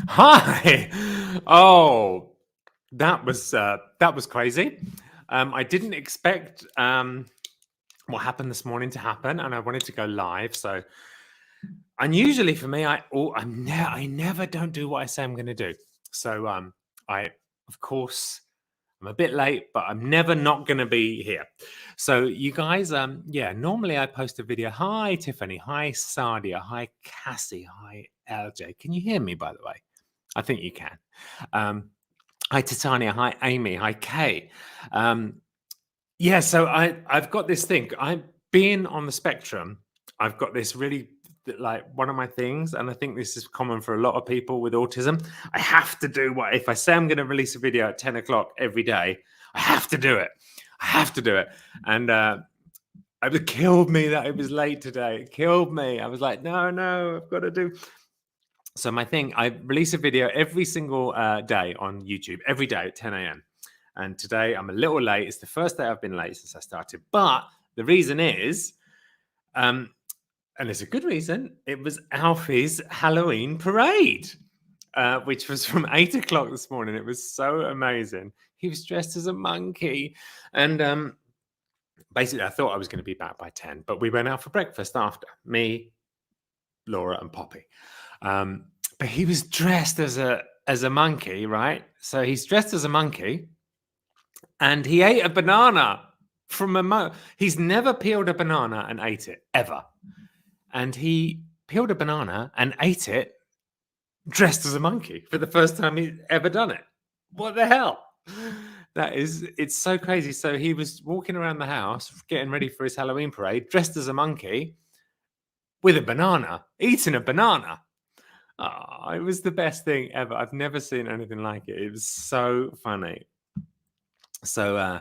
Hi. Oh, that was crazy. I didn't expect what happened this morning to happen, and I wanted to go live. So unusually for me, I never don't do what I say I'm going to do. So I of course I'm a bit late, but I'm never not going to be here. So you guys, yeah, normally I post a video. Hi Tiffany, hi Sadia, hi Cassie, hi LJ. Can you hear me, by the way? I think you can. Um, Hi Titania, hi Amy, hi Kay. Um, yeah, so I've got this thing. I'm being on the spectrum. I've got this really like one of my things, and I think this is common for a lot of people with autism. I have to do what if I say I'm going to release a video at 10 o'clock every day, I have to do it. I have to do it. And it killed me that it was late today. It killed me. I was like, no, I've got to do. So my thing, I release a video every single day on YouTube, every day at 10 a.m. And today I'm a little late. It's the first day I've been late since I started. But the reason is, and it's a good reason, it was Alfie's Halloween parade, which was from 8 o'clock this morning. It was so amazing. He was dressed as a monkey. And basically, I thought I was going to be back by 10, but we went out for breakfast after, me, Laura, and Poppy. But he was dressed as a monkey, right? So he's dressed as a monkey, and he ate a banana from he's never peeled a banana and ate it ever, and he peeled a banana and ate it dressed as a monkey for the first time he's ever done it. What the hell? It's so crazy. So he was walking around the house getting ready for his Halloween parade, dressed as a monkey with a banana, eating a banana. Oh, it was the best thing ever. I've never seen anything like it. It was so funny. So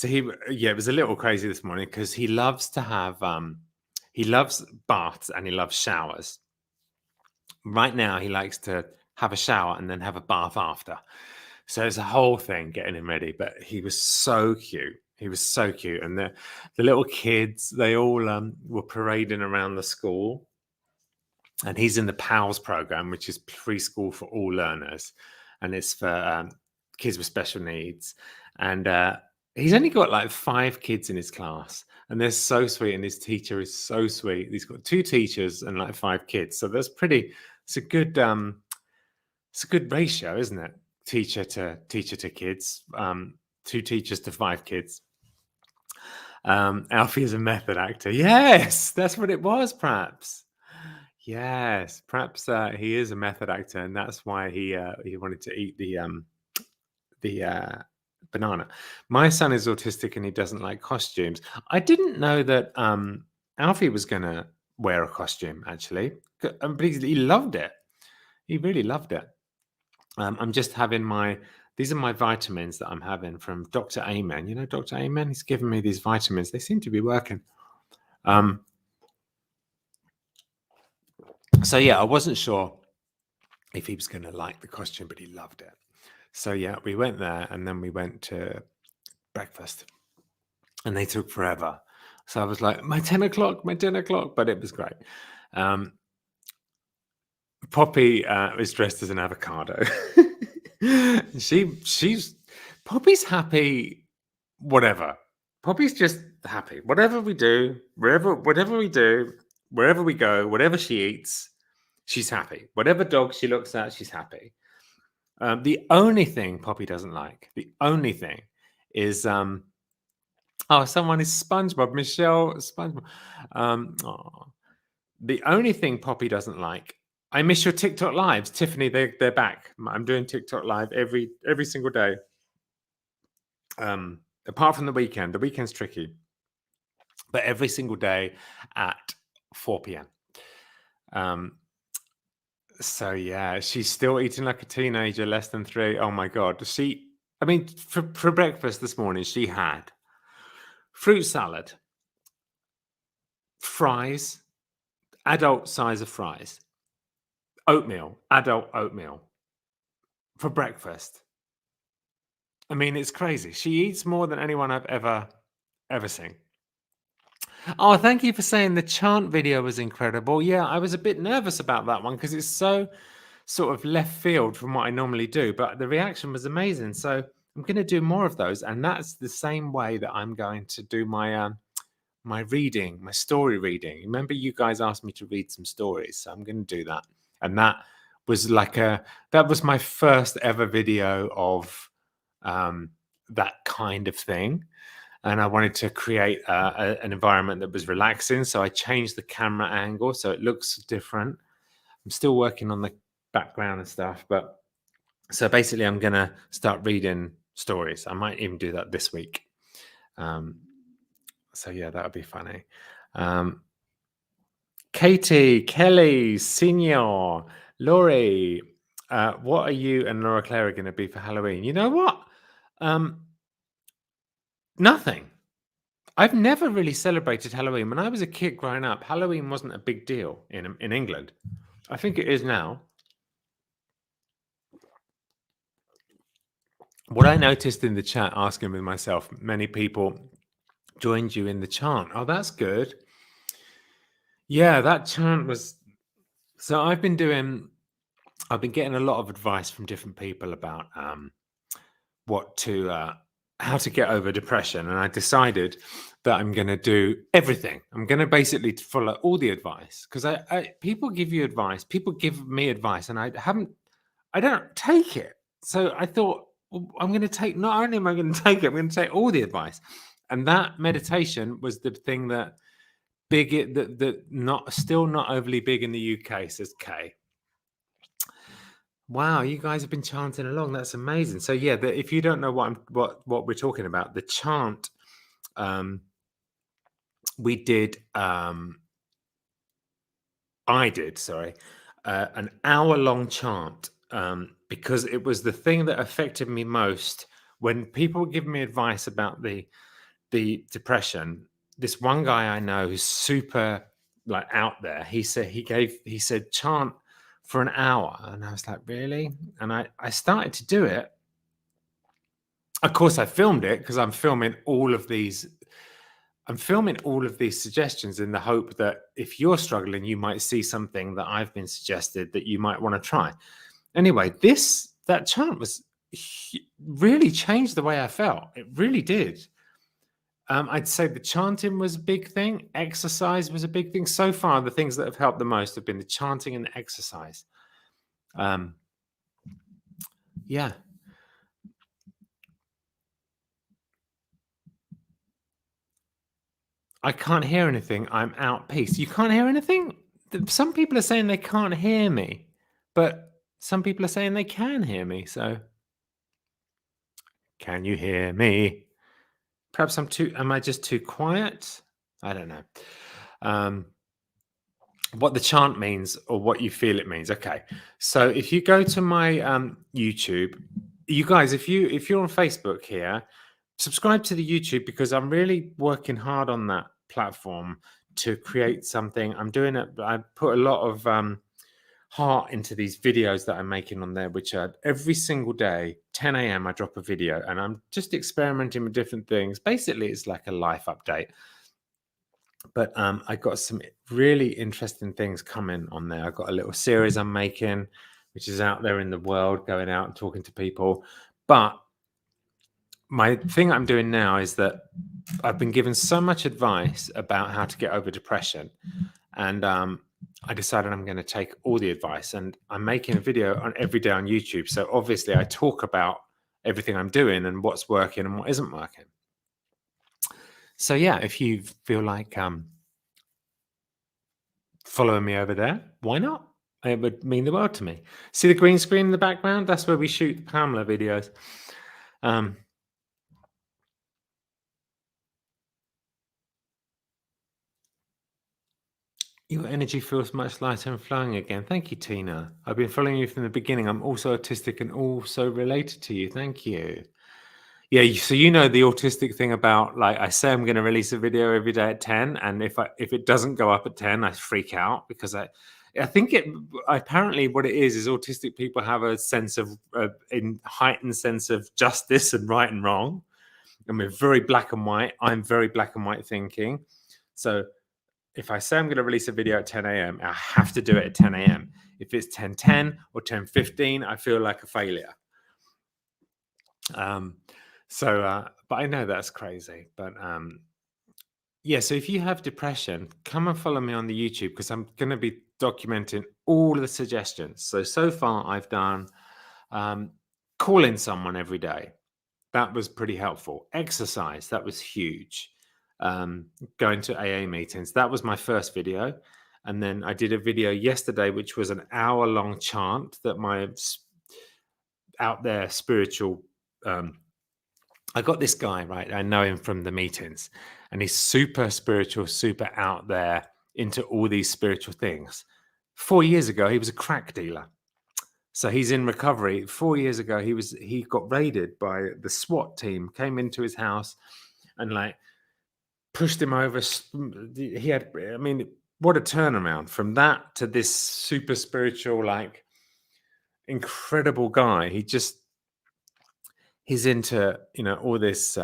it was a little crazy this morning because he loves to have he loves baths and he loves showers. Right now he likes to have a shower and then have a bath after. So it's a whole thing getting him ready, but he was so cute. He was so cute. And the little kids, they all were parading around the school. And he's in the PALS program, which is preschool for all learners, and it's for kids with special needs. And he's only got like 5 kids in his class, and they're so sweet. And his teacher is so sweet. He's got 2 teachers and like 5 kids, so that's pretty. It's a good ratio, isn't it? Teacher to kids, 2 teachers to 5 kids. Alfie is a method actor. Yes, that's what it was, perhaps. Yes, perhaps he is a method actor, and that's why he wanted to eat the banana. My son is autistic, and he doesn't like costumes. I didn't know that Alfie was going to wear a costume. Actually, but he loved it. He really loved it. I'm just having these are my vitamins that I'm having from Dr. Amen. You know Dr. Amen? He's given me these vitamins. They seem to be working. So yeah, I wasn't sure if he was going to like the costume, but he loved it. So yeah, we went there, and then we went to breakfast, and they took forever. So I was like, my 10 o'clock, but it was great. Poppy is dressed as an avocado. She's Poppy's happy, whatever. Poppy's just happy. Whatever we do, whatever we do, wherever we go, whatever she eats, she's happy. Whatever dog she looks at, she's happy. The only thing Poppy doesn't like, the only thing is someone is SpongeBob, Michelle SpongeBob. The only thing Poppy doesn't like, I miss your TikTok lives, Tiffany. They're back. I'm doing TikTok live every single day. Apart from the weekend. The weekend's tricky, but every single day at 4 p.m. So yeah, she's still eating like a teenager, less than 3. Oh my god. For breakfast this morning, she had fruit salad, fries, adult size of fries, oatmeal, adult oatmeal for breakfast. I mean, it's crazy. She eats more than anyone I've ever seen. Oh, thank you for saying the chant video was incredible. Yeah, I was a bit nervous about that one because it's so sort of left field from what I normally do, but the reaction was amazing. So I'm going to do more of those, and that's the same way that I'm going to do my reading, my story reading. Remember, you guys asked me to read some stories, so I'm going to do that. And that was that was my first ever video of that kind of thing. And I wanted to create an environment that was relaxing. So I changed the camera angle so it looks different. I'm still working on the background and stuff, but so basically I'm going to start reading stories. I might even do that this week. So yeah, that would be funny. Katie, Kelly, Senior, Laurie, what are you and Laura Clara going to be for Halloween? You know what? Nothing. I've never really celebrated Halloween. When I was a kid growing up, Halloween wasn't a big deal in England. I think it is now. What I noticed in the chat, asking with myself, many people joined you in the chant. Oh, that's good. Yeah, that chant was. So I've been getting a lot of advice from different people about how to get over depression, and I decided that I'm going to do everything. I'm going to basically follow all the advice, because people give you advice, people give me advice, and I don't take it. So I thought, well, I'm going to take. Not only am I going to take it, I'm going to take all the advice, and that meditation was the thing that still not overly big in the UK, says Kay. Wow, you guys have been chanting along. That's amazing. So yeah, if you don't know what we're talking about, the chant we did. I did, sorry, an hour-long chant because it was the thing that affected me most when people give me advice about the depression. This one guy I know who's super out there, he said chant for an hour, and I was like, really? And I started to do it. Of course, I filmed it because I'm filming all of these suggestions in the hope that if you're struggling, you might see something that I've been suggested that you might want to try. Anyway, that chant really changed the way I felt. It really did. I'd say the chanting was a big thing. Exercise was a big thing. So far, the things that have helped the most have been the chanting and the exercise. Yeah. I can't hear anything. I'm out. Peace. You can't hear anything? Some people are saying they can't hear me, but some people are saying they can hear me. So can you hear me? Perhaps am I just too quiet? I don't know. What the chant means or what you feel it means. Okay. So if you go to my YouTube, you guys, if you're on Facebook here, subscribe to the YouTube, because I'm really working hard on that platform to create something. I put a lot of heart into these videos that I'm making on there, which are every single day, 10 a.m. I drop a video, and I'm just experimenting with different things. Basically, it's like a life update. But I got some really interesting things coming on there. I've got a little series I'm making, which is out there in the world, going out and talking to people. But my thing I'm doing now is that I've been given so much advice about how to get over depression, and I decided I'm going to take all the advice, and I'm making a video on every day on YouTube. So obviously I talk about everything I'm doing and what's working and what isn't working. So yeah, if you feel like following me over there, why not? It would mean the world to me. See the green screen in the background? That's where we shoot the Pamela videos. Your energy feels much lighter and flowing again. Thank you, Tina. I've been following you from the beginning. I'm also autistic and also related to you. Thank you. Yeah, so you know the autistic thing about, like, I say I'm going to release a video every day at 10, and if it doesn't go up at 10, I freak out, because I think apparently what it is autistic people have a sense of heightened sense of justice and right and wrong, and we're very black and white. I'm very black and white thinking, so if I say I'm going to release a video at 10 a.m., I have to do it at 10 a.m. If it's 10:10 or 10:15, I feel like a failure. But I know that's crazy. But yeah, so if you have depression, come and follow me on the YouTube, because I'm going to be documenting all the suggestions. So far I've done calling someone every day. That was pretty helpful. Exercise, that was huge. Going to AA meetings, that was my first video. And then I did a video yesterday, which was an hour-long chant that my out there spiritual I got this guy, right? I know him from the meetings, and he's super spiritual, super out there into all these spiritual things. 4 years ago, he was a crack dealer. So he's in recovery. 4 years ago, he got raided by the SWAT team, came into his house and like pushed him over. He had, I mean, what a turnaround from that to this super spiritual, like incredible guy. He's into, all this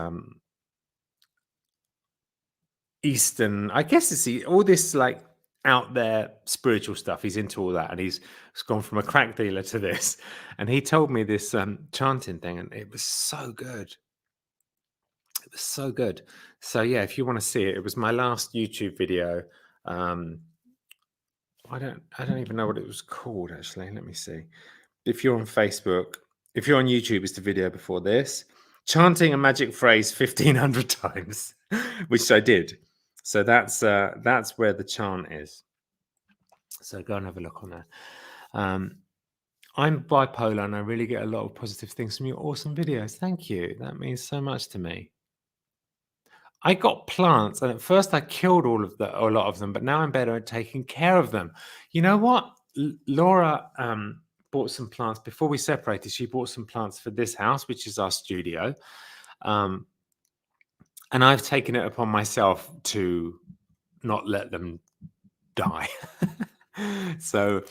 Eastern, I guess it's all this like out there spiritual stuff. He's into all that, and he's gone from a crack dealer to this. And he told me this chanting thing, and it was so good. It was so good. So yeah, if you want to see it, it was my last YouTube video. I don't even know what it was called, actually. Let me see. If you're on Facebook, if you're on YouTube, it's the video before this. Chanting a magic phrase 1,500 times, which I did. So that's where the chant is. So go and have a look on that. I'm bipolar, and I really get a lot of positive things from your awesome videos. Thank you. That means so much to me. I got plants, and at first I killed a lot of them, but now I'm better at taking care of them. You know what? Laura bought some plants before we separated. She bought some plants for this house, which is our studio. And I've taken it upon myself to not let them die. So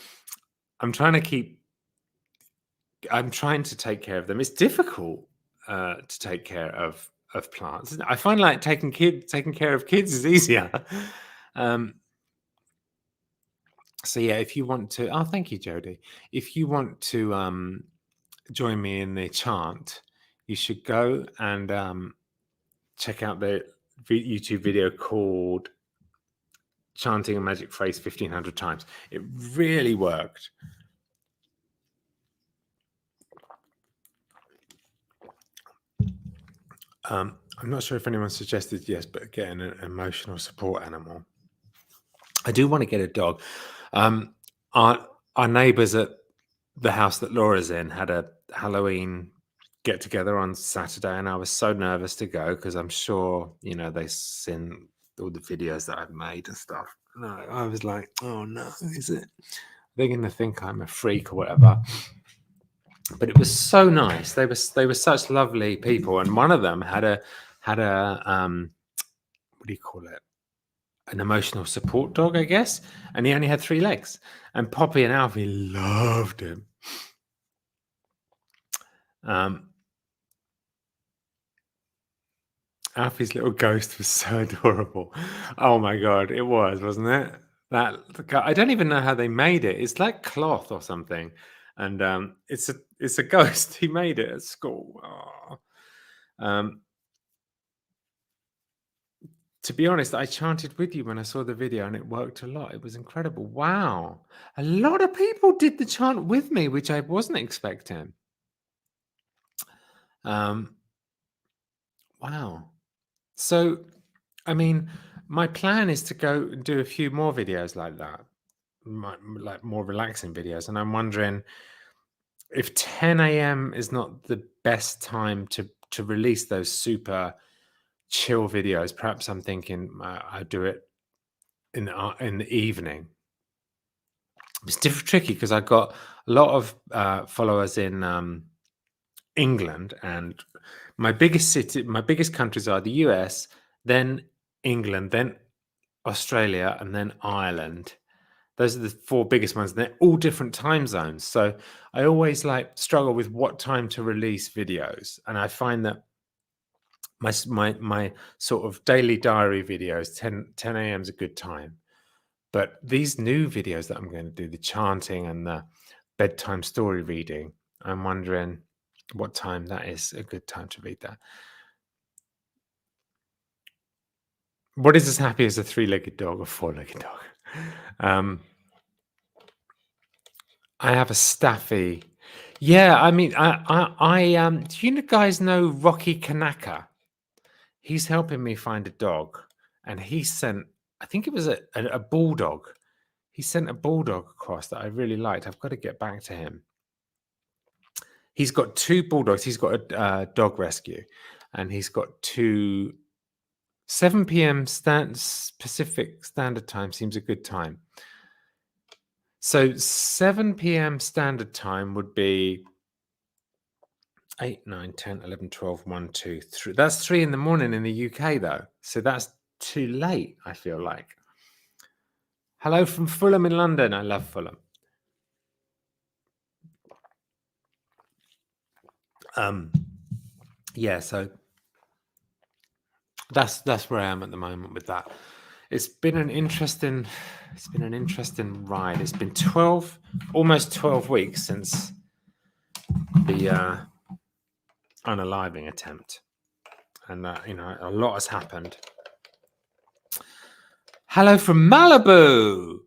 I'm trying to take care of them. It's difficult to take care of plants. I find like taking care of kids is easier. So yeah, if you want to, thank you, Jody. If you want to join me in the chant, you should go and check out the YouTube video called Chanting a Magic Phrase 1,500 Times. It really worked. I'm not sure if anyone suggested yes, but getting an emotional support animal. I do want to get a dog. Our neighbours at the house that Laura's in had a Halloween get together on Saturday, and I was so nervous to go because I'm sure they've seen all the videos that I've made and stuff. No, I was like, oh no, is it? They're going to think I'm a freak or whatever. But it was so nice. They were such lovely people, and one of them had a what do you call it? An emotional support dog, I guess, and he only had 3 legs. And Poppy and Alfie loved him. Alfie's little ghost was so adorable. Oh my god, it was, wasn't it? I don't even know how they made it. It's like cloth or something, and it's a ghost. He made it at school. To be honest, I chanted with you when I saw the video, and it worked a lot. It was incredible. Wow. A lot of people did the chant with me, which I wasn't expecting. Wow. So, I mean, my plan is to go and do a few more videos like that, like more relaxing videos. And I'm wondering if 10 a.m. is not the best time to release those super chill videos. Perhaps I'm thinking I do it in the evening. It's tricky because I've got a lot of followers in England, and my biggest countries are the US, then England, then Australia, and then Ireland. Those are the 4 biggest ones. They're all different time zones, so I always struggle with what time to release videos, and I find that my sort of daily diary videos 10 a.m. is a good time. But these new videos that I'm going to do, the chanting and the bedtime story reading, I'm wondering what time that is a good time to read that. What is as happy as a 3-legged dog or 4-legged dog? I have a Staffy. Yeah, I mean, do you guys know Rocky Kanaka? He's helping me find a dog, and he sent, I think it was a bulldog. He sent a bulldog across that I really liked. I've got to get back to him. He's got 2 bulldogs. He's got a dog rescue, and he's got 2. 7 p.m. Pacific Standard Time seems a good time. So 7 p.m. Standard Time would be 8, 9, 10, 11, 12, 1, 2, 3. That's 3 in the morning in the UK, though. So that's too late, I feel like. Hello from Fulham in London. I love Fulham. Yeah, so that's where I am at the moment with that. It's been an interesting ride. It's been almost 12 weeks since the unaliving attempt, and a lot has happened. Hello from Malibu.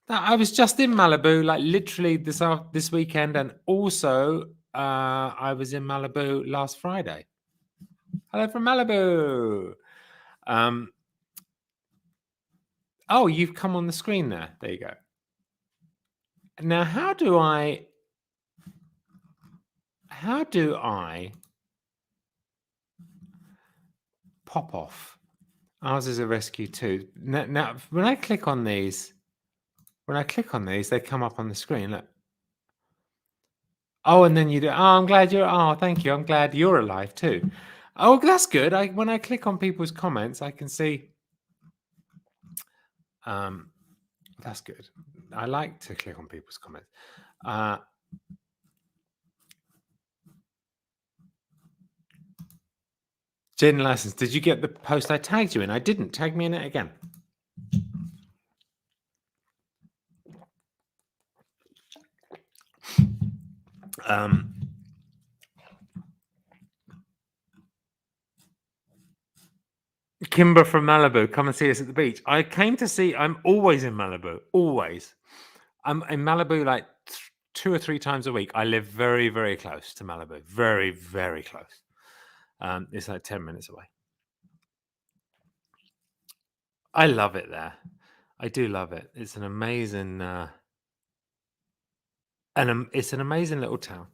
I was just in Malibu, like literally this weekend, and also I was in Malibu last Friday. Hello from Malibu. Oh, you've come on the screen there. There you go. Now, how do I pop off? Ours is a rescue too. Now, when I click on these, they come up on the screen. Look. Oh, and then you do. Oh, I'm glad you're. Oh, thank you. I'm glad you're alive too. Oh, that's good. When I click on people's comments, I can see. That's good. I like to click on people's comments. Jen License, did you get the post I tagged you in? I didn't. Tag me in it again. Kimber from Malibu, come and see us at the beach. I'm always in Malibu, always. I'm in Malibu like 2 or 3 times a week. I live very, very close to Malibu, very, very close. It's like 10 minutes away. I love it there. I do love it. It's an amazing, it's an amazing little town.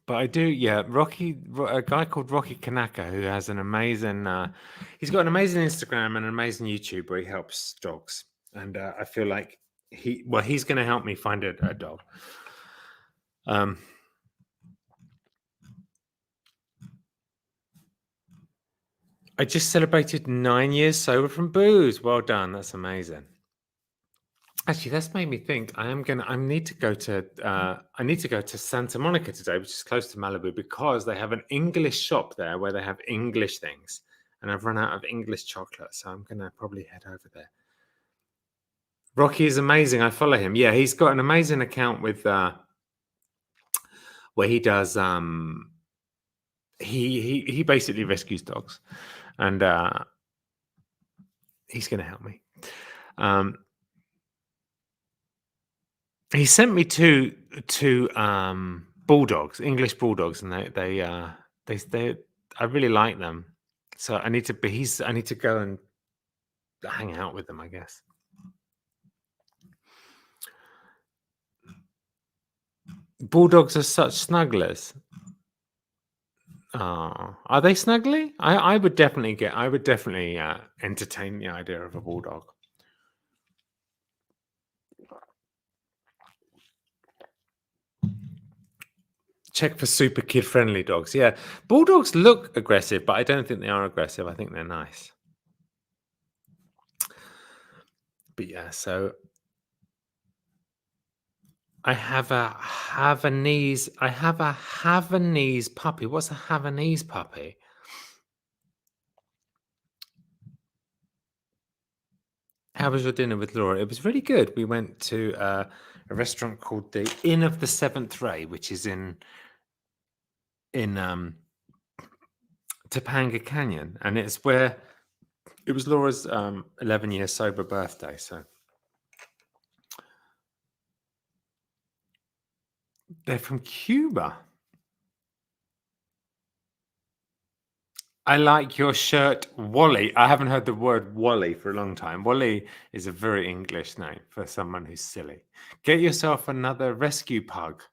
But I do, yeah. A guy called Rocky Kanaka, who has an amazing, he's got an amazing Instagram and an amazing YouTube where he helps dogs. And I feel like he's going to help me find a dog. I just celebrated 9 years sober from booze. Well done. That's amazing. Actually, that's made me think. I need to go to Santa Monica today, which is close to Malibu, because they have an English shop there where they have English things, and I've run out of English chocolate, so I'm gonna probably head over there. Rocky is amazing. I follow him. Yeah, he's got an amazing account with where he does he basically rescues dogs, and he's gonna help me. He sent me two bulldogs, English bulldogs, and they I really like them. So I need to go and hang out with them, I guess. Bulldogs are such snugglers. Oh, are they snuggly? I would definitely entertain the idea of a bulldog. Check for super kid-friendly dogs. Yeah, bulldogs look aggressive, but I don't think they are aggressive. I think they're nice. But yeah, so I have a Havanese. I have a Havanese puppy. What's a Havanese puppy? How was your dinner with Laura? It was really good. We went to a restaurant called the Inn of the Seventh Ray, which is in Topanga Canyon, and it's where it was Laura's 11-year sober birthday. So they're from Cuba. I like your shirt, Wally. I haven't heard the word Wally for a long time. Wally is a very English name for someone who's silly. Get yourself another rescue pug.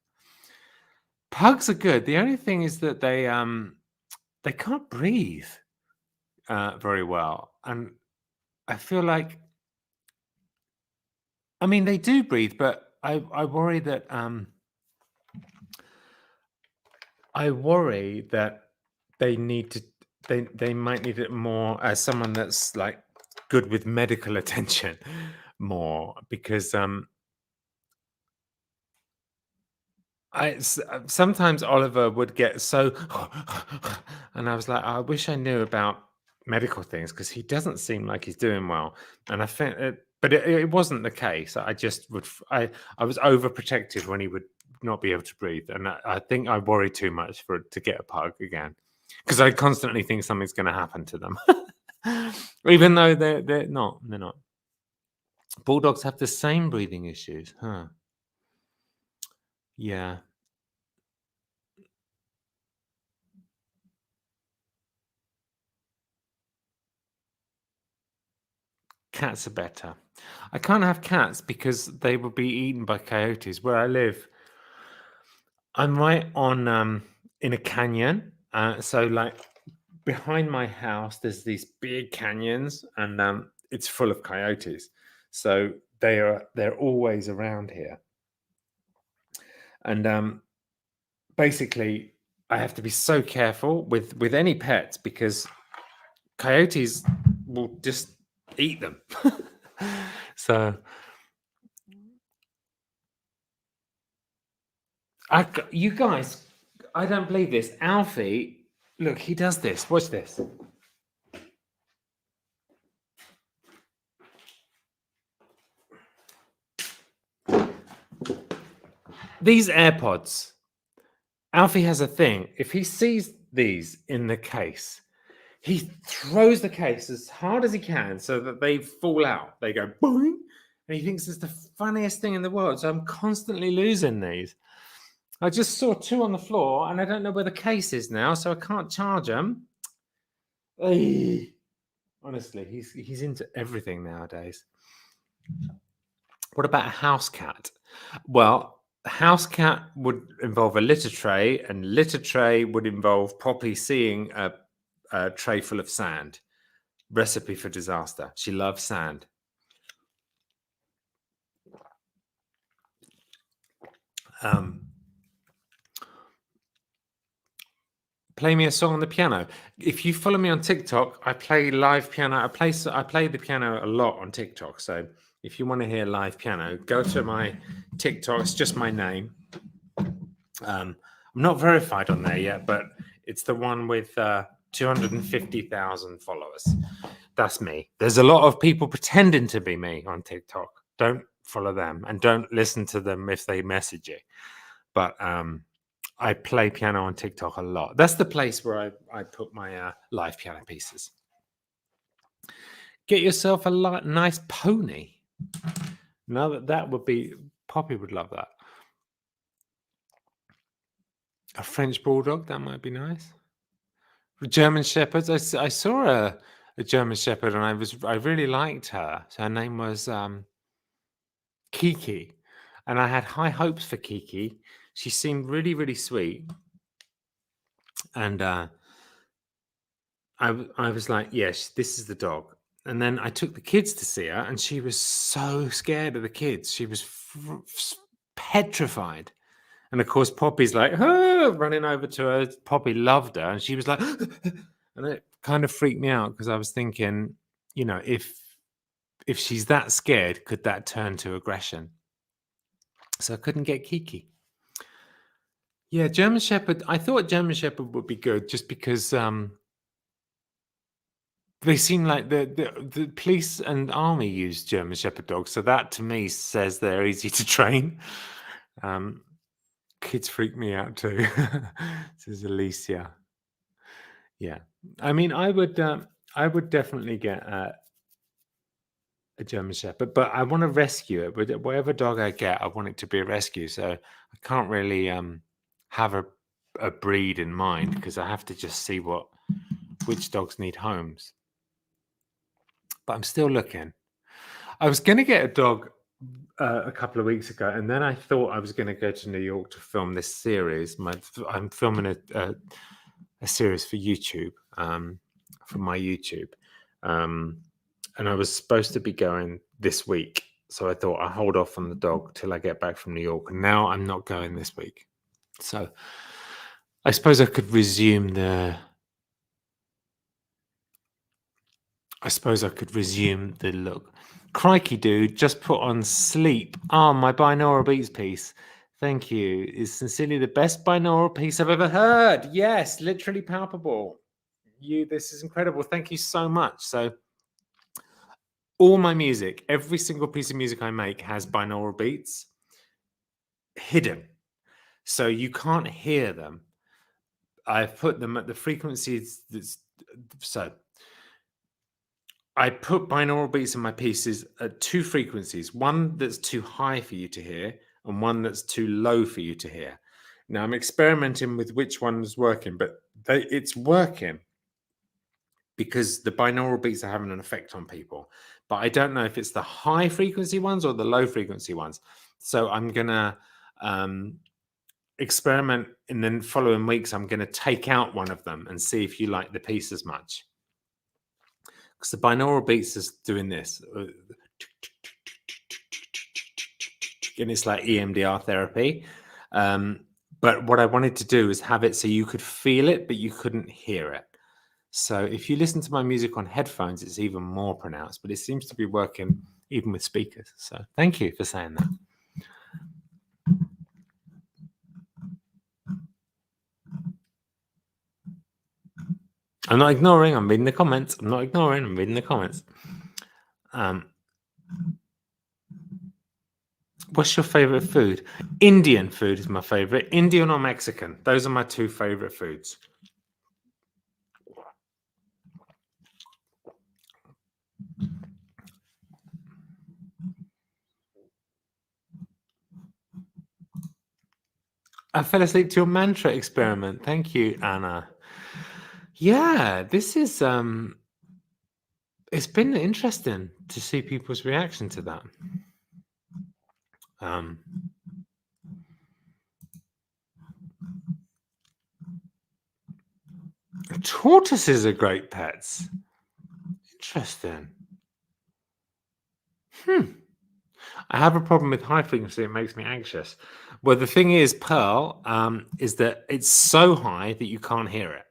Pugs are good. The only thing is that they can't breathe very well, and I feel like, I mean, they do breathe, but I worry that they need to they might need it more as someone that's like good with medical attention more, because sometimes Oliver would get so and I was like, I wish I knew about medical things, because he doesn't seem like he's doing well, and I think but it wasn't the case. I just would I was overprotective when he would not be able to breathe, and I think I worry too much to get a pug again, because I constantly think something's going to happen to them. Even though they're not. Bulldogs have the same breathing issues, huh? Yeah. Cats are better. I can't have cats because they will be eaten by coyotes. Where I live, I'm right on in a canyon. So like behind my house, there's these big canyons, and it's full of coyotes. So they're always around here, and basically I have to be so careful with any pets, because coyotes will just eat them. So you guys, I don't believe this. Alfie, look, he does this. Watch this. These AirPods, Alfie has a thing. If he sees these in the case, he throws the case as hard as he can so that they fall out. They go boing, and he thinks it's the funniest thing in the world. So I'm constantly losing these. I just saw two on the floor, and I don't know where the case is now, so I can't charge them. Honestly, he's into everything nowadays. What about a house cat? Well, a house cat would involve a litter tray, and litter tray would involve Poppy seeing a tray full of sand. Recipe for disaster. She loves sand. Play me a song on the piano. If you follow me on TikTok, I play live piano. I play the piano a lot on TikTok. So if you want to hear live piano, go to my TikTok. It's just my name. I'm not verified on there yet, but it's the one with 250,000 followers. That's me. There's a lot of people pretending to be me on TikTok. Don't follow them, and don't listen to them if they message you. But I play piano on TikTok a lot. That's the place where I put my live piano pieces. Get yourself a nice pony. Now that would be, Poppy would love that. A French bulldog, that might be nice. German shepherds. I saw a German shepherd, and I really liked her. So her name was Kiki, and I had high hopes for Kiki. She seemed really, really sweet, and I was like, yes, this is the dog. And then I took the kids to see her, and she was so scared of the kids. She was petrified. And of course, Poppy's like, running over to her. Poppy loved her, and she was like, and it kind of freaked me out, because I was thinking, you know, if she's that scared, could that turn to aggression? So I couldn't get Kiki. Yeah, German Shepherd. I thought German Shepherd would be good just because they seem like the police and army use German Shepherd dogs. So that to me says they're easy to train. Kids freak me out too, says Alicia. Yeah, I mean, I would definitely get a German Shepherd, but I want to rescue it. But whatever dog I get, I want it to be a rescue. So I can't really have a breed in mind because I have to just see which dogs need homes. But I'm still looking. I was going to get a dog a couple of weeks ago, and then I thought I was going to go to New York to film this series. I'm filming a series for YouTube, for my YouTube, and I was supposed to be going this week. So I thought I'll hold off on the dog till I get back from New York. And now I'm not going this week. So I suppose I could resume the look. Crikey, dude, just put on sleep. Oh, my binaural beats piece. Thank you. Is sincerely the best binaural piece I've ever heard. Yes, literally palpable. This is incredible. Thank you so much. So all my music, every single piece of music I make has binaural beats hidden. So you can't hear them. I've put them at the frequencies. So I put binaural beats in my pieces at two frequencies, one that's too high for you to hear and one that's too low for you to hear. Now I'm experimenting with which one's working, but it's working because the binaural beats are having an effect on people. But I don't know if it's the high frequency ones or the low frequency ones. So I'm going to experiment, and then following weeks, I'm going to take out one of them and see if you like the piece as much. Because the binaural beats is doing this. And it's like EMDR therapy. But what I wanted to do is have it so you could feel it, but you couldn't hear it. So if you listen to my music on headphones, it's even more pronounced, but it seems to be working even with speakers. So thank you for saying that. I'm not ignoring. I'm reading the comments. I'm not ignoring. I'm reading the comments. What's your favorite food? Indian food is my favorite. Indian or Mexican? Those are my two favorite foods. I fell asleep to your mantra experiment. Thank you, Anna. Yeah, this is it's been interesting to see people's reaction to that. Tortoises are great pets. Interesting. I have a problem with high frequency. It makes me anxious. Well, the thing is, Pearl, is that it's so high that you can't hear it.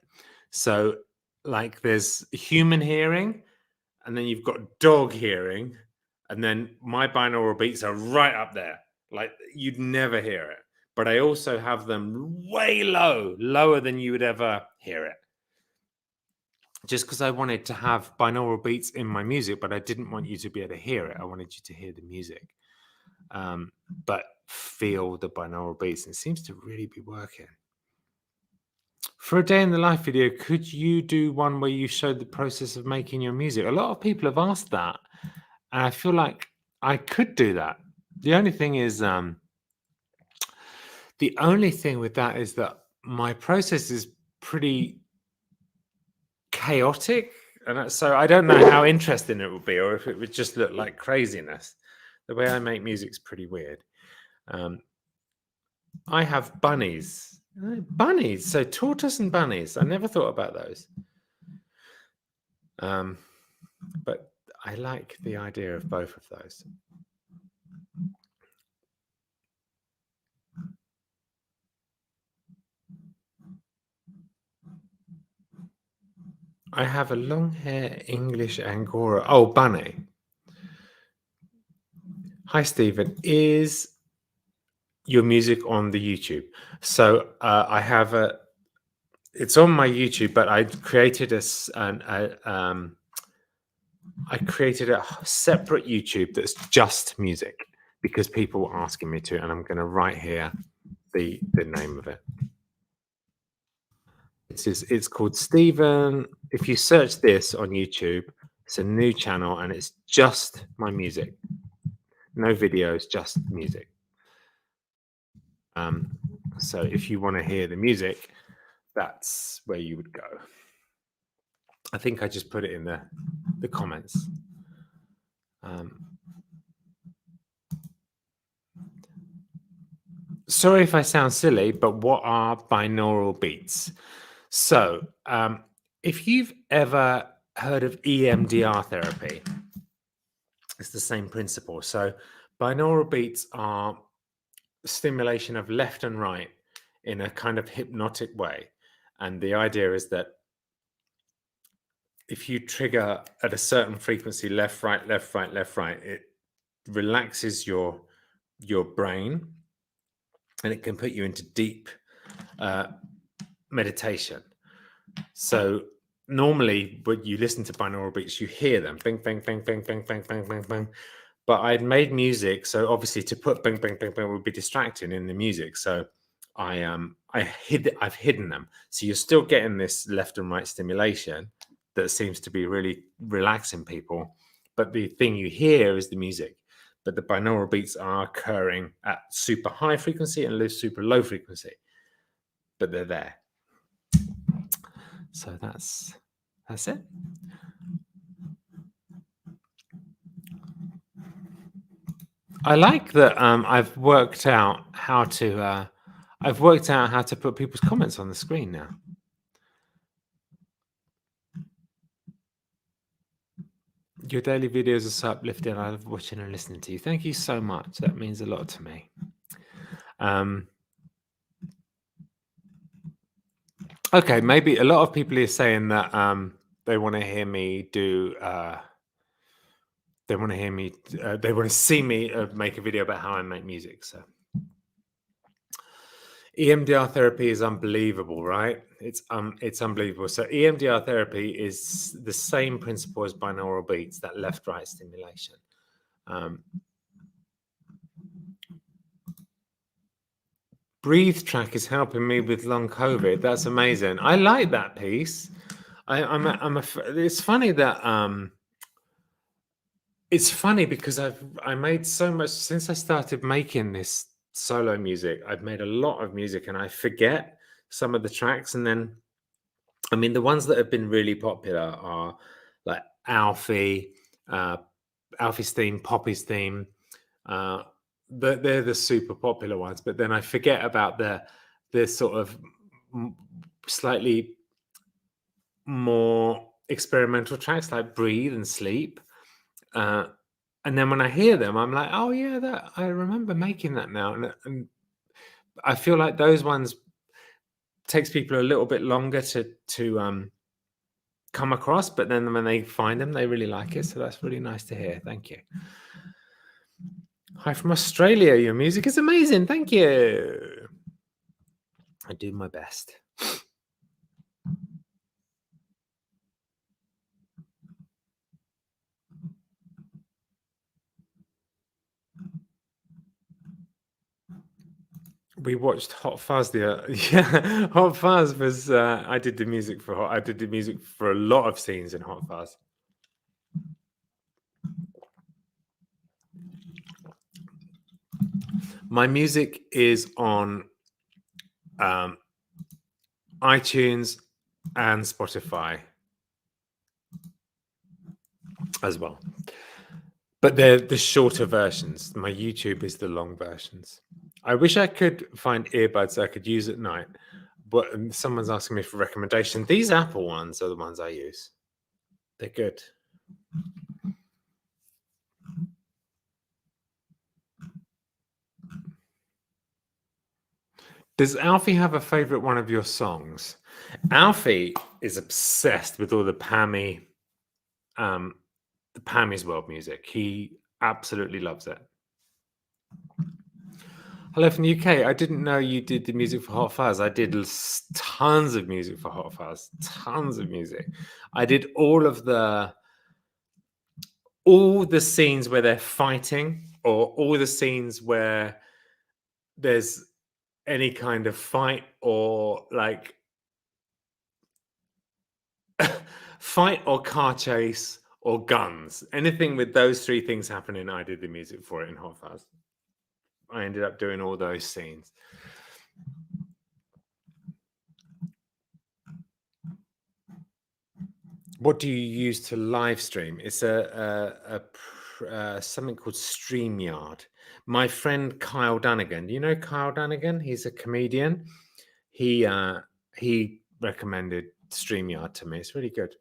So, like, there's human hearing, and then you've got dog hearing, and then my binaural beats are right up there. Like, you'd never hear it. But I also have them way low, lower than you would ever hear it. Just because I wanted to have binaural beats in my music, but I didn't want you to be able to hear it. I wanted you to hear the music, but feel the binaural beats. And it seems to really be working. For a day in the life video, could you do one where you showed the process of making your music? A lot of people have asked that, and I feel like I could do that. The only thing is, the only thing with that is that my process is pretty chaotic, and so I don't know how interesting it would be, or if it would just look like craziness. The way I make music's pretty weird. I have bunnies. Bunnies, so tortoise and bunnies. I never thought about those. But I like the idea of both of those. I have a long hair English Angora. Oh, bunny. Hi, Stephen. Is your music on the YouTube. So I have a. It's on my YouTube, but I created I created a separate YouTube that's just music because people were asking me to, and I'm going to write here the name of it. It's called Stephen. If you search this on YouTube, it's a new channel, and it's just my music. No videos, just music. So if you want to hear the music, that's where you would go. I think I just put it in the comments. Sorry if I sound silly, but what are binaural beats? So if you've ever heard of EMDR therapy, it's the same principle. So binaural beats are stimulation of left and right in a kind of hypnotic way. And the idea is that if you trigger at a certain frequency, left, right, left, right, left, right, it relaxes your brain, and it can put you into deep meditation. So normally when you listen to binaural beats, you hear them bing, bang, bang, bang, bang, bang, bang, bang, bang. But I'd made music, so obviously to put bing, bang, bang, bang would be distracting in the music. So I've hidden them. So you're still getting this left and right stimulation that seems to be really relaxing people. But the thing you hear is the music. But the binaural beats are occurring at super high frequency and super low frequency. But they're there. So that's it. I like that I've worked out how to put people's comments on the screen now. Your daily videos are so uplifting. I love watching and listening to you. Thank you so much. That means a lot to me. Okay, maybe a lot of people are saying that they want to hear me do. They want to see me make a video about how I make music. So EMDR therapy is unbelievable, right? It's unbelievable. So EMDR therapy is the same principle as binaural beats, that left-right stimulation. Breathe track is helping me with long COVID. That's amazing. I like that piece. It's funny that it's funny because I made so much since I started making this solo music. I've made a lot of music, and I forget some of the tracks. And then, I mean, the ones that have been really popular are like Alfie, Alfie's theme, Poppy's theme. They're the super popular ones. But then I forget about the sort of slightly more experimental tracks like Breathe and Sleep. And then when I hear them, I'm like, oh yeah, that I remember making that now. And I feel like those ones takes people a little bit longer to come across, but then when they find them, they really like it. So that's really nice to hear. Thank you. Hi from Australia. Your music is amazing. Thank you. I do my best. We watched Hot Fuzz yeah, Hot Fuzz was I did the music for a lot of scenes in Hot Fuzz. My music is on iTunes and Spotify as well. But they're the shorter versions. My YouTube is the long versions. I wish I could find earbuds I could use at night, but someone's asking me for recommendation. These Apple ones are the ones I use. They're good. Does Alfie have a favorite one of your songs? Alfie is obsessed with all the Pammy's World music. He absolutely loves it. Hello from the UK. I didn't know you did the music for Hot Fuzz. I did tons of music for Hot Fuzz. Tons of music. I did all the scenes where they're fighting, or all the scenes where there's any kind of fight, or like fight or car chase or guns. Anything with those three things happening, I did the music for it in Hot Fuzz. I ended up doing all those scenes. What do you use to live stream? It's something called StreamYard. My friend Kyle Dunnigan. Do you know Kyle Dunnigan? He's a comedian. He recommended StreamYard to me. It's really good.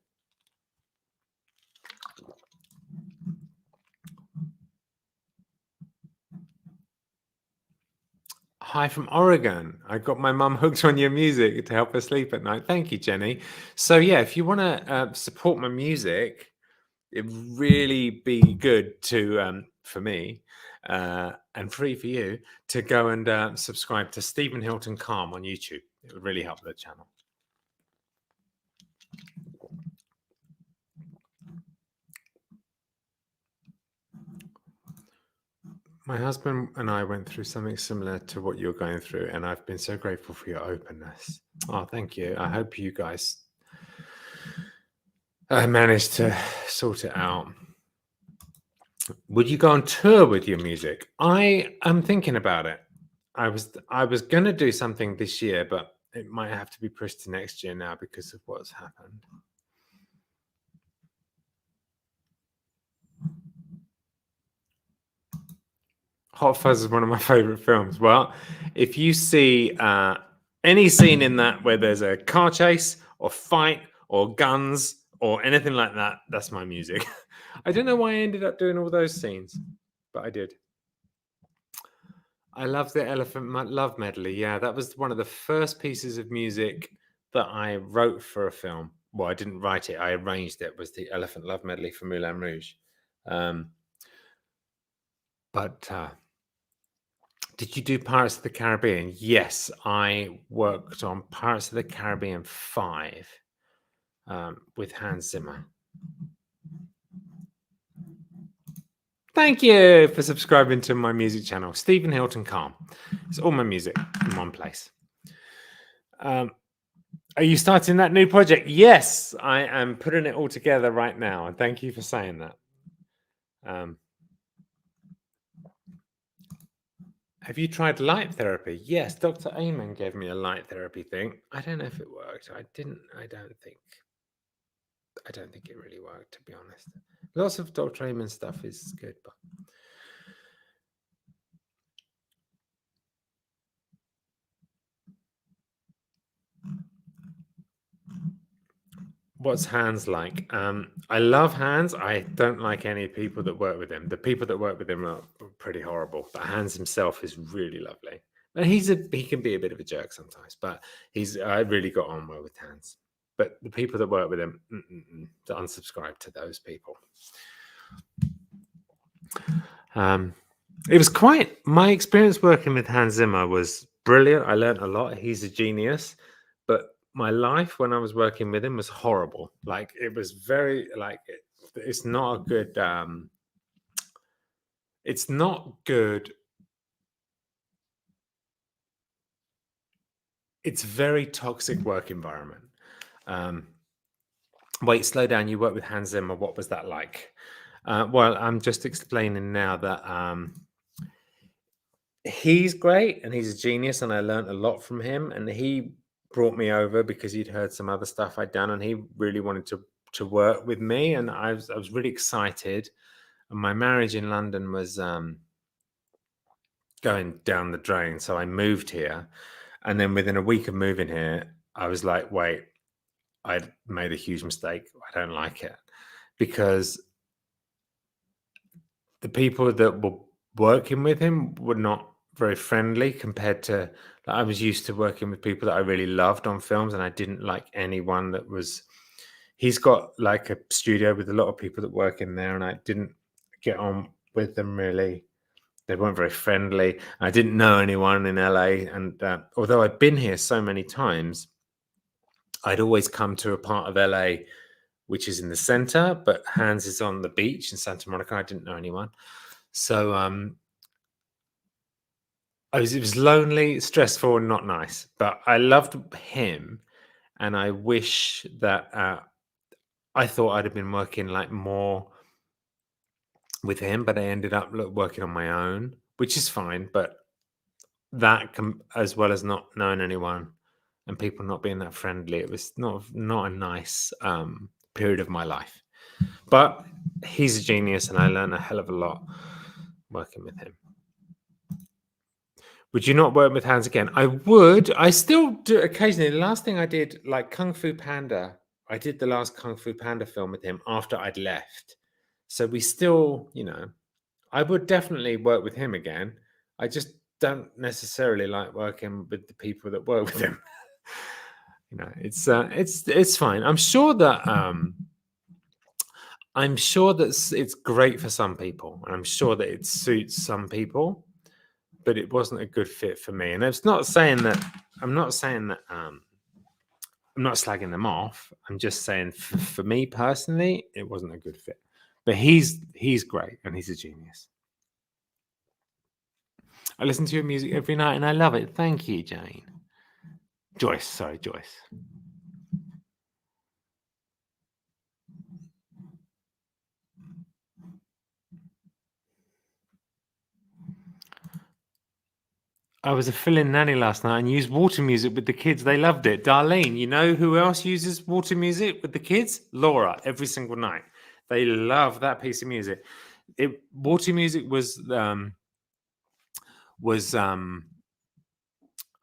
Hi from Oregon. I got my mum hooked on your music to help her sleep at night. Thank you, Jenny. So yeah, if you want to support my music, it'd really be good to for me and free for you to go and subscribe to Stephen Hilton Calm on YouTube. It would really help the channel. My husband and I went through something similar to what you're going through, and I've been so grateful for your openness. Oh, thank you. I hope you guys managed to sort it out. Would you go on tour with your music? I am thinking about it. I was going to do something this year, but it might have to be pushed to next year now because of what's happened. Hot Fuzz is one of my favorite films. Well, if you see any scene in that where there's a car chase or fight or guns or anything like that, that's my music. I don't know why I ended up doing all those scenes, but I did. I love the Elephant Love Medley. Yeah, that was one of the first pieces of music that I wrote for a film. Well, I didn't write it. I arranged it. Was the Elephant Love Medley for Moulin Rouge. Did you do Pirates of the Caribbean? Yes, I worked on Pirates of the Caribbean 5 with Hans Zimmer. Thank you for subscribing to my music channel, Stephen Hilton Calm. It's all my music in one place. Are you starting that new project? Yes, I am putting it all together right now. And thank you for saying that. Have you tried light therapy? Yes, Dr. Amen gave me a light therapy thing. I don't know if it worked. I don't think it really worked, to be honest. Lots of Dr. Amen stuff is good, but what's Hans like? I love Hans. I don't like any people that work with him. The people that work with him are pretty horrible, but Hans himself is really lovely. And he can be a bit of a jerk sometimes, but I really got on well with Hans. But the people that work with him, to unsubscribe to those people. It was my experience working with Hans Zimmer was brilliant. I learned a lot. He's a genius, but my life when I was working with him was horrible. Like it was very it's not a good. It's not good. It's very toxic work environment. Wait, slow down. You work with Hans Zimmer. What was that like? Well, I'm just explaining now that he's great and he's a genius, and I learned a lot from him. And he brought me over because he'd heard some other stuff I'd done, and he really wanted to work with me, and I was really excited. And my marriage in London was going down the drain, so I moved here. And then within a week of moving here, I was like, wait, I made a huge mistake. I don't like it, because the people that were working with him were not very friendly compared to I was used to working with people that I really loved on films, and I didn't like anyone that was. He's got like a studio with a lot of people that work in there, and I didn't get on with them really. They weren't very friendly. I didn't know anyone in LA, and although I'd been here so many times, I'd always come to a part of LA which is in the center, but Hans is on the beach in Santa Monica. I didn't know anyone, so it was lonely, stressful, and not nice. But I loved him, and I wish that I thought I'd have been working like more with him, but I ended up working on my own, which is fine. But that as well as not knowing anyone and people not being that friendly, it was not a nice period of my life. But he's a genius, and I learned a hell of a lot working with him. Would you not work with Hans again? I would. I still do occasionally. The last thing I did, like Kung Fu Panda, I did the last Kung Fu Panda film with him after I'd left. So we still, I would definitely work with him again. I just don't necessarily like working with the people that work with him. It's fine. I'm sure that it's great for some people, and I'm sure that it suits some people, but it wasn't a good fit for me. And it's not saying that I'm not slagging them off. I'm just saying for me personally, it wasn't a good fit. But he's great, and he's a genius. I listen to your music every night, and I love it. Thank you, Jane. Joyce. I was a fill-in nanny last night and used water music with the kids. They loved it. Darlene, you know who else uses water music with the kids? Laura, every single night. They love that piece of music. Water music was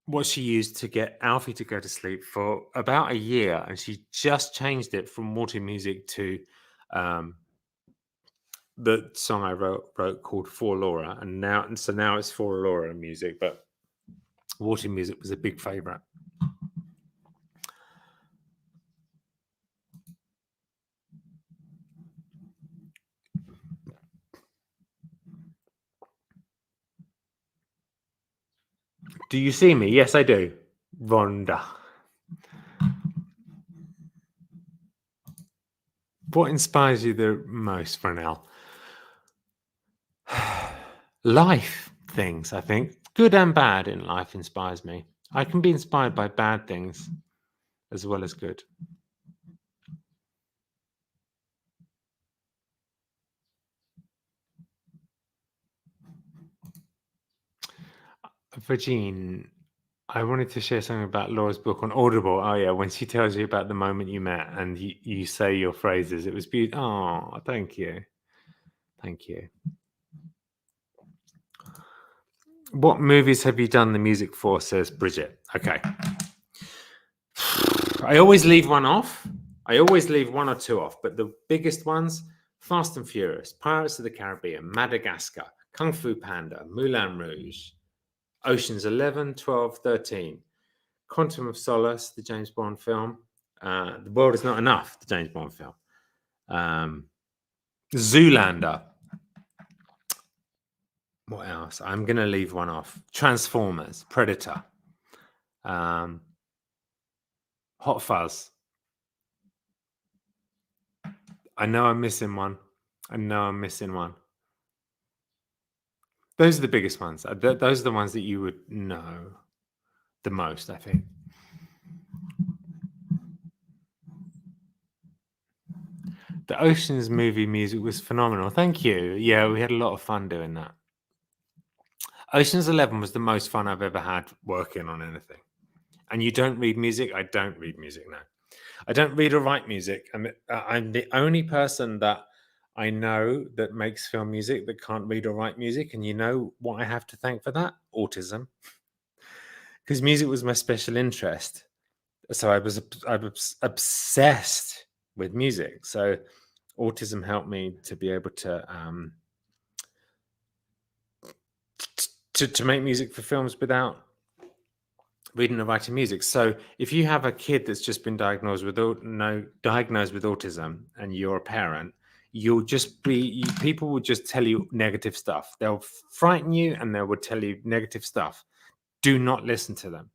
what she used to get Alfie to go to sleep for about a year, and she just changed it from water music to the song I wrote called For Laura, and now it's For Laura music, but water music was a big favorite. Do you see me? Yes, I do. Rhonda. What inspires you the most, Fresnel? Life things, I think. Good and bad in life inspires me. I can be inspired by bad things as well as good. Virgin, I wanted to share something about Laura's book on Audible. Oh yeah, when she tells you about the moment you met and you say your phrases, it was beautiful. Oh, thank you. What movies have you done the music for, says Bridget? Okay. I always leave one off. I always leave one or two off, but the biggest ones, Fast and Furious, Pirates of the Caribbean, Madagascar, Kung Fu Panda, Moulin Rouge, Ocean's 11, 12, 13, Quantum of Solace, the James Bond film, The World Is Not Enough, the James Bond film, Zoolander. What else? I'm going to leave one off. Transformers, Predator, Hot Fuzz. I know I'm missing one. Those are the biggest ones. Those are the ones that you would know the most, I think. The Oceans movie music was phenomenal. Thank you. Yeah, we had a lot of fun doing that. Ocean's 11 was the most fun I've ever had working on anything. And you don't read music? I don't read music now. I don't read or write music. I'm the only person that I know that makes film music that can't read or write music. And you know what I have to thank for that? Autism. Because music was my special interest. So I was obsessed with music. So autism helped me to be able to make music for films without reading or writing music. So if you have a kid that's just been diagnosed with autism and you're a parent, you'll just be, people will just tell you negative stuff. They'll frighten you and they will tell you negative stuff. Do not listen to them.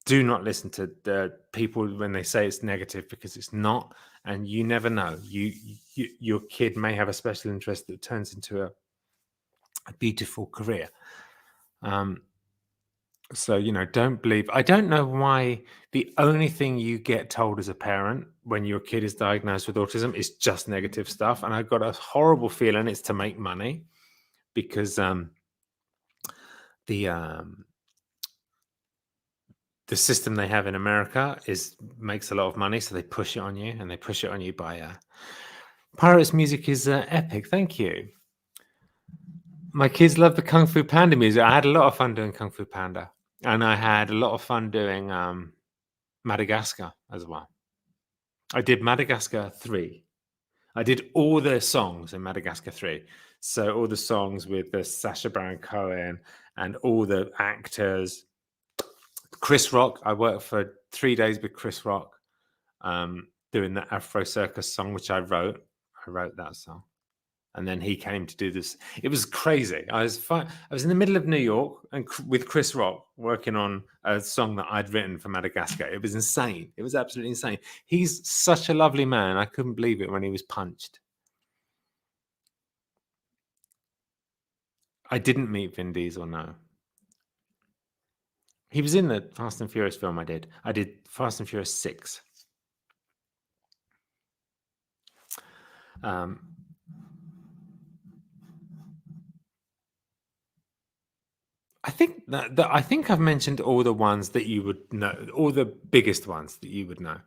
Do not listen to the people when they say it's negative, because it's not. And you never know. Your kid may have a special interest that turns into a beautiful career. So, don't believe. I don't know why the only thing you get told as a parent when your kid is diagnosed with autism is just negative stuff. And I've got a horrible feeling it's to make money, because the system they have in America makes a lot of money. So they push it on you, and they push it on you by Pirates music is epic. Thank you. My kids love the Kung Fu Panda music. I had a lot of fun doing Kung Fu Panda. And I had a lot of fun doing Madagascar as well. I did Madagascar 3. I did all the songs in Madagascar 3. So all the songs with the Sacha Baron Cohen and all the actors. Chris Rock. I worked for 3 days with Chris Rock doing the Afro Circus song, which I wrote. I wrote that song. And then he came to do this. It was crazy. I was in the middle of New York and with Chris Rock working on a song that I'd written for Madagascar. It was insane. It was absolutely insane. He's such a lovely man. I couldn't believe it when he was punched. I didn't meet Vin Diesel, no. He was in the Fast and Furious film I did. I did Fast and Furious 6. I think I've mentioned all the ones that you would know, all the biggest ones that you would know.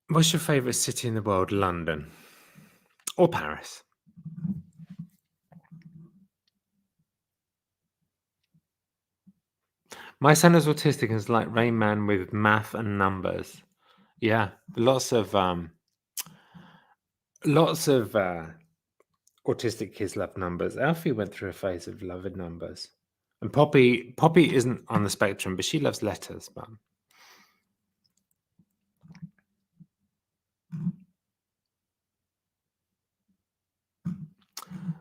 What's your favorite city in the world? London or Paris? My son is autistic and is like Rain Man with math and numbers. Yeah, lots of autistic kids love numbers. Alfie went through a phase of loving numbers, and Poppy isn't on the spectrum, but she loves letters. But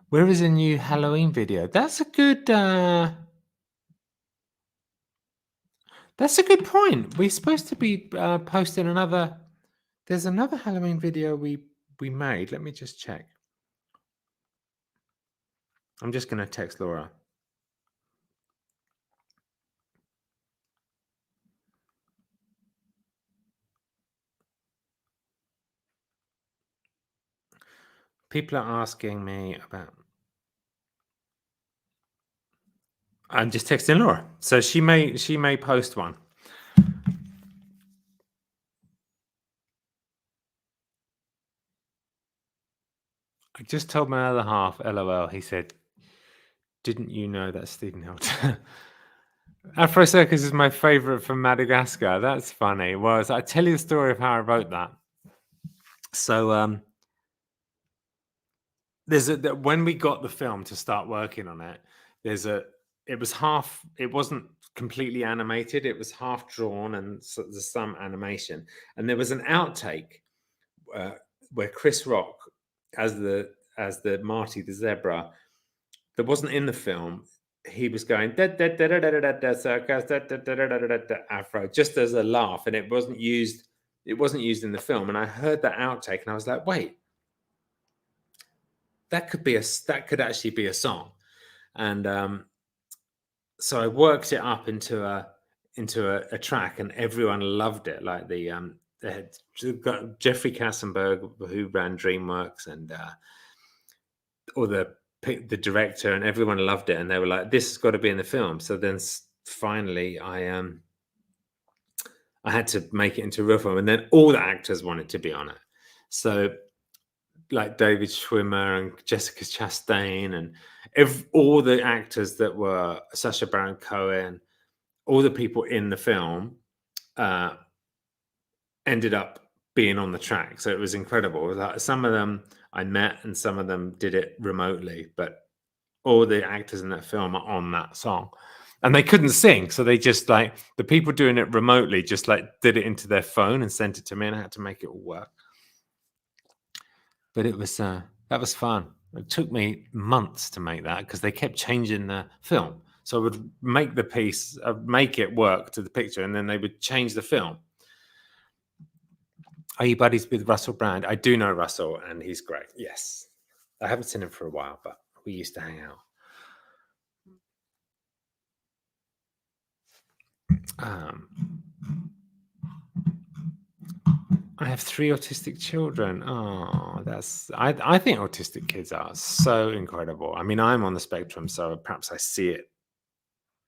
where is a new Halloween video? That's a good. That's a good point. We're supposed to be posting another. There's another Halloween video we made. Let me just check. I'm just going to text Laura. People are asking me about. I'm just texting Laura, so she may post one. I just told my other half, LOL. He said, "Didn't you know that's Stephen Hilton?" Afro Circus is my favorite from Madagascar. That's funny. Well, I tell you the story of how I wrote that. So when we got the film to start working on it, it wasn't completely animated. It was half drawn, and so there's some animation. And there was an outtake where Chris Rock, as the Marty the zebra, that wasn't in the film. He was going Afro just as a laugh, and it wasn't used in the film. And I heard that outtake, and I was like, wait, that could actually be a song. And so I worked it up into a track, and everyone loved it. Like they had got Jeffrey Kassenberg, who ran DreamWorks, and or the director, and everyone loved it, and they were like, this has got to be in the film. So then finally I had to make it into a real film, and then all the actors wanted to be on it. So like David Schwimmer and Jessica Chastain and all the actors that were Sacha Baron Cohen, all the people in the film ended up being on the track. So it was incredible. Some of them I met and some of them did it remotely, but all the actors in that film are on that song. And they couldn't sing, so they just like the people doing it remotely just like did it into their phone and sent it to me, and I had to make it all work. But it was that was fun. It took me months to make that because they kept changing the film. So I would make the piece, make it work to the picture, and then they would change the film. Are you buddies with Russell Brand? I do know Russell, and he's great. Yes, I haven't seen him for a while, but we used to hang out. I have 3 autistic children. Oh, I think autistic kids are so incredible. I mean, I'm on the spectrum, so perhaps I see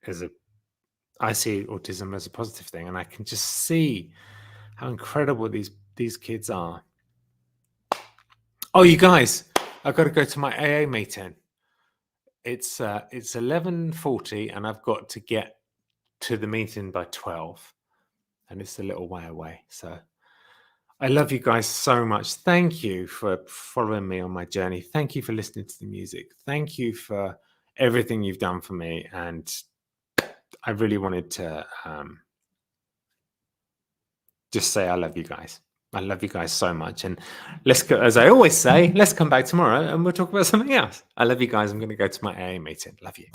autism as a positive thing, and I can just see how incredible these kids are. Oh, you guys, I've got to go to my AA meeting. It's 11:40, and I've got to get to the meeting by 12, and it's a little way away. So I love you guys so much. Thank you for following me on my journey. Thank you for listening to the music. Thank you for everything you've done for me. And I really wanted to just say I love you guys. I love you guys so much. And let's go, as I always say, let's come back tomorrow and we'll talk about something else. I love you guys. I'm going to go to my AA meeting. Love you.